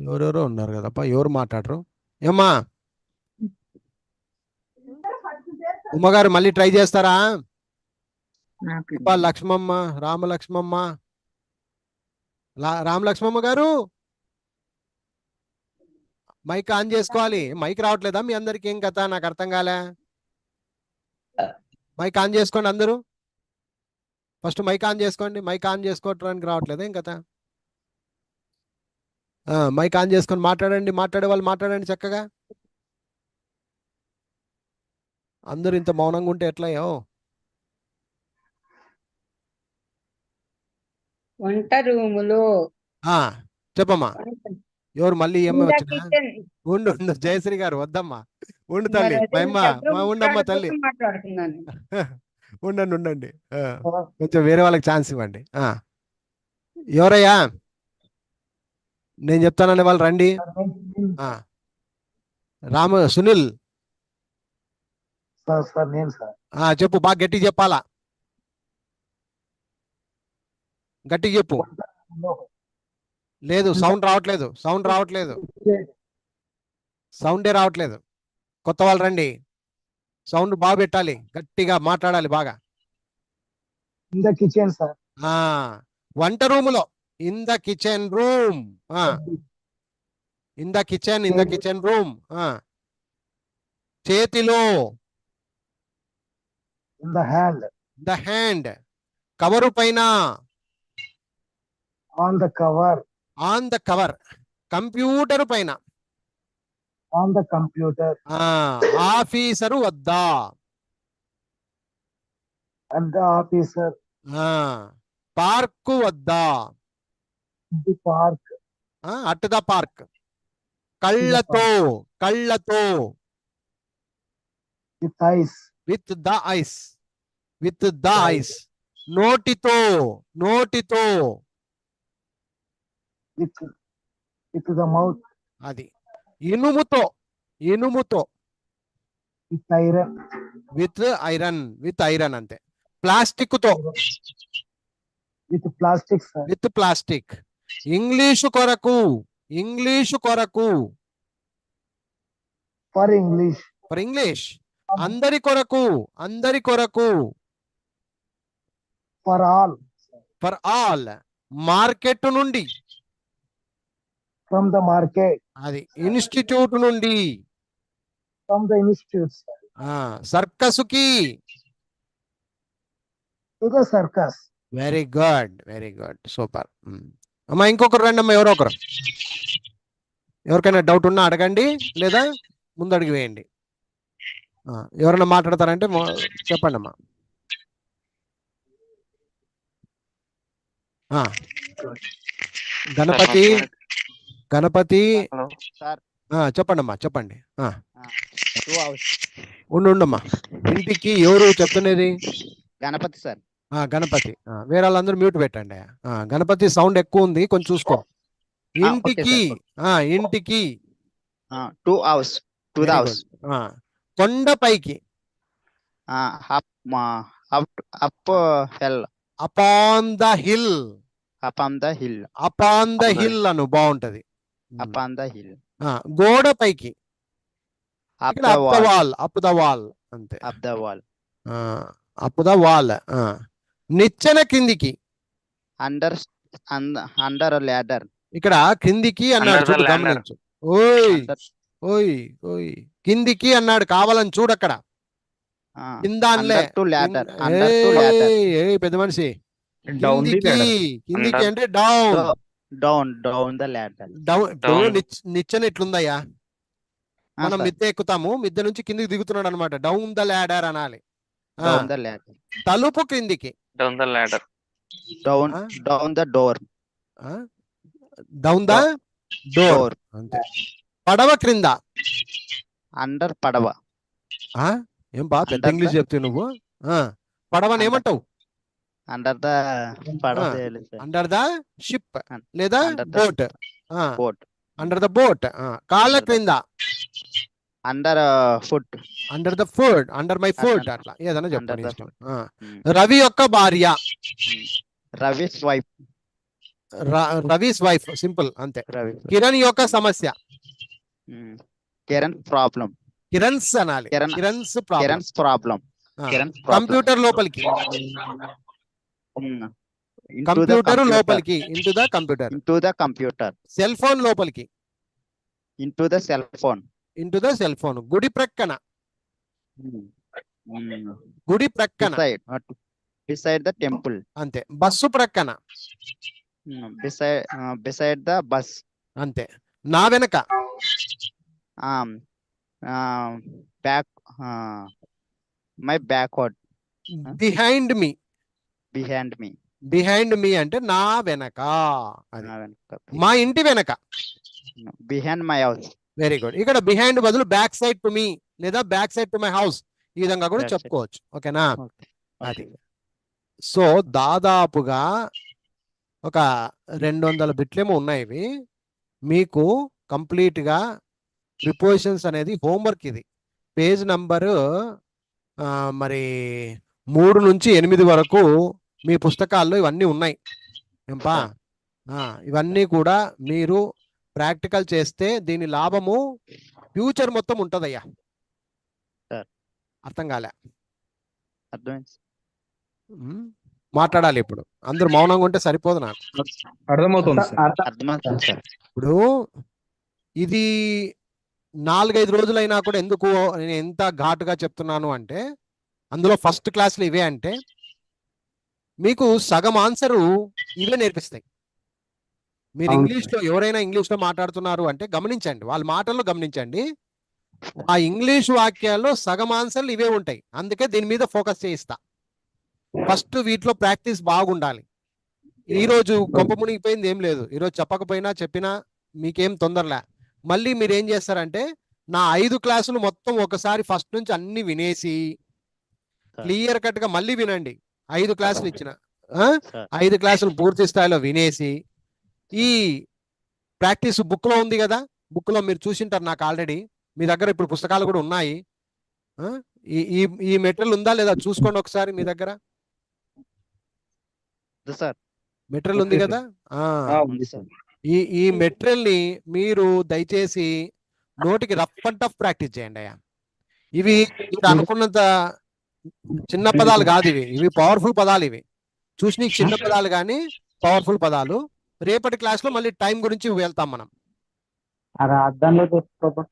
ఎవరెవరో ఉన్నారు కదప్పా, ఎవరు మాట్లాడరు? ఏమ్మా ఉమ్మగారు మళ్ళీ ట్రై చేస్తారా? లక్ష్మమ్మ, రామలక్ష్మమ్మ, రామలక్ష్మమ్మ గారు మైక్ ఆన్ చేసుకోవాలి. మైక్ రావట్లేదా మీ అందరికి? ఏం కథ నాకు అర్థం కాలే. మైక్ ఆన్ చేసుకోండి అందరూ. ఫస్ట్ మైక్ ఆన్ చేసుకోండి. మైక్ ఆన్ చేసుకోవటానికి రావట్లేదు, ఏం కథ? మైక్ ఆన్ చేసుకొని మాట్లాడండి, మాట్లాడే వాళ్ళు మాట్లాడండి చక్కగా. అందరూ ఇంత మౌనంగా ఉంటే ఎట్లయో. వంట రూములో. చెప్పమ్మా. ఎవరు మళ్ళీ ఏమో వచ్చినా? కిచెన్. ఉండు జయశ్రీ గారు వద్దమ్మా, ఉండు మరి తల్లి. అదే శబ్దం ఉండమ్మా తల్లి. కోసం మాట్లాడుతున్నాను. ఉండండి. కొంచెం వేరే వాళ్ళకి ఛాన్స్ ఇవ్వండి. ఎవరయ్యా? నేను చెప్తానని వాళ్ళు రండి. సునీల్ సార్ నేను సార్. చెప్పు, బాగా గట్టిగా చెప్పాలా, గట్టిగా చెప్పు. లేదు, సౌండ్ రావట్లేదు. సౌండే రావట్లేదు. కొత్త వాళ్ళు రండి, సౌండ్ బాగా పెట్టాలి, గట్టిగా మాట్లాడాలి బాగా. In the kitchen sir. వంట రూములో. In the kitchen room. In the kitchen room. చేతిలో. In the hand. కవరు పైన. On the cover. కంప్యూటర్ పైన. On the computer. ఆఫీసరు వద్ద. At the officer. పార్కు వద్ద. The park. At the park. కళ్ళతో. With the eyes. నోటితో. With the mouth. అది. ఇనుముతో. With iron అంతే. ప్లాస్టిక్ తో. With plastic. ఇంగ్లీషు కొరకు. For English. అందరి కొరకు. For all. మార్కెట్ నుండి. From the market. అది. ఇన్స్టిట్యూట్ నుండి. From the institute. సర్కసుకి. To the circus. Very good super. అమ్మా ఇంకొకరు రండి అమ్మా, ఎవరో ఒకరు. ఎవరికైనా డౌట్ ఉన్నా అడగండి, లేదా ముందడుగు వేయండి. ఎవరైనా మాట్లాడతారంటే చెప్పండి అమ్మా. గణపతి. సార్ చెప్పండి అమ్మా, చెప్పండి. 2 hours. ఉండమ్మా. ఇంటికి ఎవరు చెప్తున్నది? గణపతి సార్. గణపతి. వేరే వాళ్ళందరూ మ్యూట్ పెట్టండి. గణపతి సౌండ్ ఎక్కువ ఉంది, కొంచెం చూసుకో. ఇంటికి. ఇంటికి 2 hours. To the house. కొండపైకి. up hill. Upon the hill. Upon the hill. అను బాగుంటది. Upon the hill. గోడపైకి. Up the wall. Up the wall అంతే. Up the wall. Up the wall. నిచ్చెన కిందికి. Under a ladder. ఇక్కడ కిందికి అన్నాడు, చూడు గమనించు. ఓయ్ కిందికి అన్నాడు, కావాలని చూడు అక్కడ. కింద అనలే. పెద్ద మనిషి. కిందికి అంటే Down the ladder. నిచ్చెన ఎట్లుందయ్యా? మనం మిద్దె ఎక్కుతాము, మిద్దె నుంచి కిందికి దిగుతున్నాడు అనమాట. డౌన్ ద ల్యాడర్ అనాలి. Down the ladder. తలుపు క్రిందికి. Down the ladder. Down the door. Down the door అంతే. పడవ క్రింద. Under పడవ. ఏం బా పెద్ద ఇంగ్లీష్ చెప్తావు నువ్వు. పడవని ఏమంటావు? Under the పడవ. అండర్ ద షిప్ లేదా boat. boat. Under the boat. కాళ్ళ క్రింద. Under foot. Under the food. Under my food. అట్లా ఏదైనా చెప్పండి ఇష్టం. రవి యొక్క భార్య. Ravi's wife. రవిస్ వైఫ్ సింపుల్ అంతే. Ravi. కిరణ్ యొక్క సమస్య. Kiran problem. కిరణ్స్ అనాలి. Kiran's problem. Kiran's problem. Computer లోపలికి. కంప్యూటర్ లోపలికి. Into the computer. Into the computer. Cell phone లోపలికి. Into the cell phone. Into the cell phone. గుడి ప్రక్కన. గుడి ప్రక్కన Beside the temple. అంతే. బస్సు ప్రక్కన. Beside the bus. అంతే. నా వెనక back my backward behind me. Behind me. Behind me అంటే నా వెనక. అది మా ఇంటి వెనక. Behind my house. Very good. ఇక్కడ బిహైండ్ బదులు బ్యాక్ సైడ్ టు మీ లేదా back side to my house ఈ విధంగా కూడా Back side. చెప్పుకోవచ్చు. ఓకేనా? అది. సో దాదాపుగా ఒక 200 బిట్లేమో ఉన్నాయి ఇవి. మీకు కంప్లీట్ గా ప్రిపోజిషన్స్ అనేది హోంవర్క్. ఇది పేజ్ నంబరు మరి 3 నుంచి 8 వరకు మీ పుస్తకాల్లో ఇవన్నీ ఉన్నాయి. ఏంపా? ఇవన్నీ కూడా మీరు ప్రాక్టికల్ చేస్తే దీని లాభము ఫ్యూచర్ మొత్తం ఉంటదయ్యా. Sir. అర్థం కాలే? అర్థమైంది. మాట్లాడాలి ఇప్పుడు. అందరూ మౌనంగా ఉంటే సరిపోదు నాకు. అర్థమవుతుంది సార్. అర్థమవుతుంది సార్. ఇప్పుడు ఇది 4-5 రోజులైనా కూడా ఎందుకు నేను ఎంత ఘాటుగా చెప్తున్నాను అంటే, అందులో ఫస్ట్ క్లాస్లో ఇవే అంటే మీకు సగం ఆన్సరు ఇవే నేర్పిస్తాయి. మీరు అవును ఇంగ్లీష్లో ఎవరైనా ఇంగ్లీష్లో మాట్లాడుతున్నారు అంటే గమనించండి, వాళ్ళ మాటల్లో గమనించండి. ఆ ఇంగ్లీష్ వాక్యాల్లో సగం ఆన్సర్లు ఇవే ఉంటాయి. అందుకే దీని మీద ఫోకస్ చేయిస్తా. ఫస్ట్ వీటిలో ప్రాక్టీస్ బాగుండాలి. ఈ రోజు కొంప మునిగిపోయింది ఏం లేదు. ఈరోజు చెప్పకపోయినా చెప్పినా మీకేం తొందరలే. మళ్ళీ మీరు ఏం చేస్తారంటే నా 5 క్లాసులు మొత్తం ఒకసారి ఫస్ట్ నుంచి అన్ని వినేసి క్లియర్ కట్ గా మళ్ళీ వినండి. 5 క్లాసులు ఇచ్చిన 5 క్లాసులు పూర్తి స్థాయిలో వినేసి ఈ ప్రాక్టీస్ బుక్ లో ఉంది కదా, బుక్ లో మీరు చూసింటారు నాకు ఆల్రెడీ. మీ దగ్గర ఇప్పుడు పుస్తకాలు కూడా ఉన్నాయి. ఈ మెటీరియల్ ఉందా లేదా చూసుకోండి ఒకసారి మీ దగ్గర. సార్ మెటీరియల్ ఉంది కదా. ఉంది సార్. ఈ మెటీరియల్ ని మీరు దయచేసి నోటికి రఫ్ అండ్ టఫ్ ప్రాక్టీస్ చేయండి అయ్యా. ఇవి మీరు అనుకున్నంత చిన్న పదాలు కాదు ఇవి. ఇవి పవర్ఫుల్ పదాలు. ఇవి చూసి నీకు చిన్న పదాలు కానీ పవర్ఫుల్ పదాలు. రేపటి క్లాస్ లో మళ్ళీ టైం గురించి వెళ్తాం మనం. అర్థంలో చూసుకో.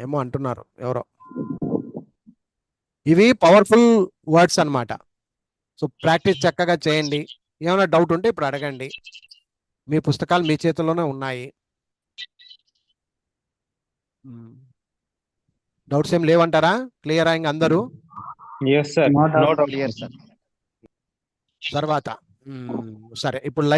ఏమో అంటున్నారు ఎవరో. ఇవి పవర్ఫుల్ వర్డ్స్ అన్నమాట. సో ప్రాక్టీస్ చక్కగా చేయండి. ఏమైనా డౌట్ ఉంటే ఇప్పుడు అడగండి. మీ పుస్తకాలు మీ చేతుల్లోనే ఉన్నాయి. డౌట్స్ ఏం లేవంటారా? క్లియర్ అయింది అందరూ? Yes, sir. No doubt. No doubt. Clear sir. తర్వాత సరే ఇప్పుడు లైవ్